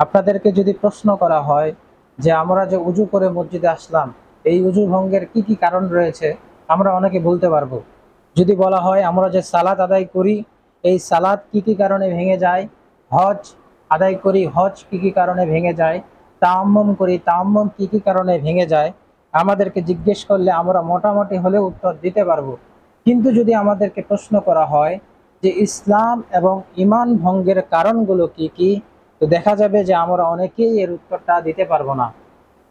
আপনাদেরকে যদি প্রশ্ন করা হয় যে আমরা যে উজু করে মসজিদে আসলাম, এই উজু ভঙ্গের কি কি কারণ রয়েছে, আমরা অনেকে বলতে পারবো। যদি বলা হয় আমরা যে সালাত আদায় করি, এই সালাত কি কি কারণে ভেঙে যায়, হজ আদায় করি, হজ কি কি কারণে ভেঙে যায়, তায়াম্মুম করি, তায়াম্মুম কি কি কারণে ভেঙে যায়, আমাদেরকে জিজ্ঞেস করলে আমরা মোটামুটি হলেও উত্তর দিতে পারবো। কিন্তু যদি আমাদেরকে প্রশ্ন করা হয় যে ইসলাম এবং ঈমান ভঙ্গের কারণগুলো কি কি, তো দেখা যাবে যে আমরা অনেকেই এর উত্তরটা দিতে পারবো না।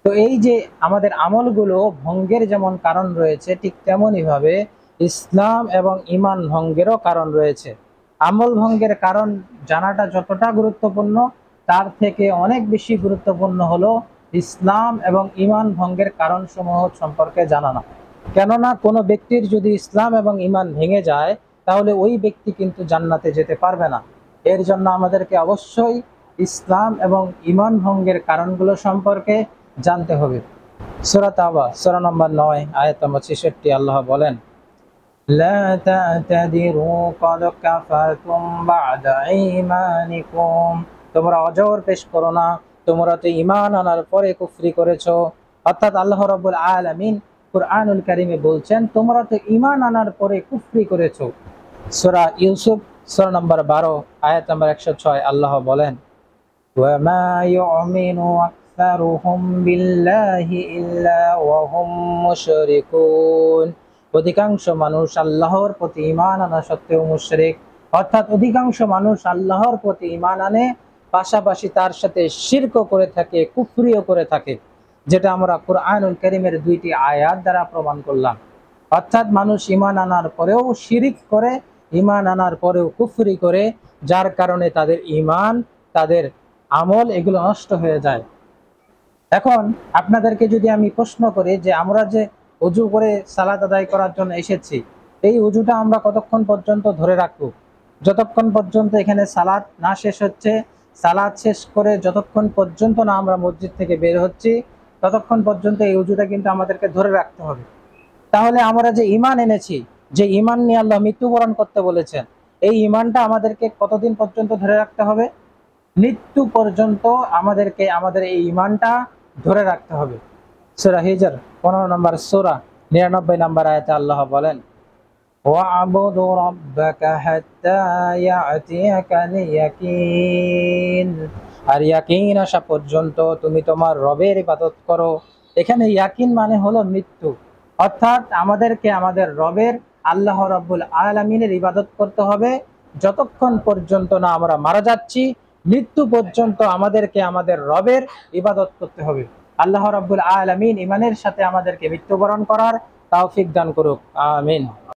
তো এই যে আমাদের আমলগুলো ভঙ্গের যেমন কারণ রয়েছে, ঠিক তেমনই ভাবে ইসলাম এবং ঈমান ভঙ্গেরও কারণ রয়েছে। আমল ভঙ্গের কারণ জানাটা যতটা গুরুত্বপূর্ণ, তার থেকে অনেক বেশি গুরুত্বপূর্ণ হলো ইসলাম এবং ঈমান ভঙ্গের কারণসমূহ সম্পর্কে জানানো। কেননা কোনো ব্যক্তির যদি ইসলাম এবং ঈমান ভেঙে যায়, তাহলে ওই ব্যক্তি কিন্তু জান্নাতে যেতে পারবে না। এর জন্য আমাদেরকে অবশ্যই ইসলাম এবং ঈমান ভঙ্গের কারণগুলো সম্পর্কে জানতে হবে। সূরা তাওবা সূরা নম্বর 9 আয়াত নম্বর 66 আল্লাহ বলেন, লা তা'তাদিরু ক্বাদ কাফারতুম বা'দা ঈমানিকুম, তোমরা অজর পেশ করো না, তোমরা তো ঈমান আনার পরে কুফরি করেছো। অর্থাৎ আল্লাহ রাব্বুল আলামিন কুরআনুল কারীমে বলছেন তোমরা তো ঈমান আনার পরে কুফরি করেছো। সূরা ইউসুফ সূরা নম্বর 12 আয়াত নম্বর 106 আল্লাহ বলেন, وما يؤمن أكثرهم بالله إلا وهم مشركون, অধিকাংশ মানুষ আল্লাহর প্রতি ঈমান আনা সত্ত্বেও মুশরিক। অর্থাৎ অধিকাংশ মানুষ আল্লাহর প্রতি ঈমান আনে, পাশাপাশি তার সাথে শিরকও করে থাকে, কুফরিও করে থাকে, যেটা আমরা কুরআনুল কারীমের 2টি আয়াত দ্বারা প্রমাণ করলাম। অর্থাৎ মানুষ ঈমান আনার পরেও শিরিক করে, ঈমান আনার পরেও কুফরি করে, যার কারণে তাদের ঈমান, তাদের আমল এগুলো নষ্ট হয়ে যায়। এখন আপনাদেরকে যদি আমি প্রশ্ন করি যে আমরা যে উজু করে সালাত আদায় করার জন্য এসেছি, এই উজুটা আমরা কতক্ষণ পর্যন্ত ধরে রাখবো? যতক্ষণ পর্যন্ত এখানে সালাত না শেষ হচ্ছে, সালাত শেষ করে যতক্ষণ পর্যন্ত না আমরা মসজিদ থেকে বের হচ্ছি, ততক্ষণ পর্যন্ত এই উজুটা কিন্তু আমাদেরকে ধরে রাখতে হবে। তাহলে আমরা যে ঈমান এনেছি, যে ঈমান নিয়ে আল্লাহ মৃত্যুবরণ করতে বলেছেন, এই ঈমানটা আমাদেরকে কতদিন পর্যন্ত ধরে রাখতে হবে? মৃত্যু পর্যন্ত আমাদেরকে আমাদের এই ঈমানটা ধরে রাখতে হবে। সূরা হিজর 15 নম্বর সূরা 99 নম্বর আয়াতে আল্লাহ বলেন, ওয়া'বুদু রাব্বাকা হাত্তা ইয়া'তিয়াকাল ইয়াকিন, আর ইয়াকিন আসা পর্যন্ত তুমি তোমার রবের ইবাদত করো। এখানে ইয়াকিন মানে হলো মৃত্যু। অর্থাৎ আমাদেরকে আমাদের রবের, আল্লাহ রাব্বুল আলামিনের ইবাদত করতে হবে যতক্ষণ পর্যন্ত না আমরা মারা যাচ্ছি। মৃত্যু পর্যন্ত আমাদেরকে আমাদের রবের ইবাদত করতে হবে। আল্লাহ রাব্বুল আলামিন ঈমানের সাথে আমাদেরকে মৃত্যুবরণ করার তৌফিক দান করুক, আমিন।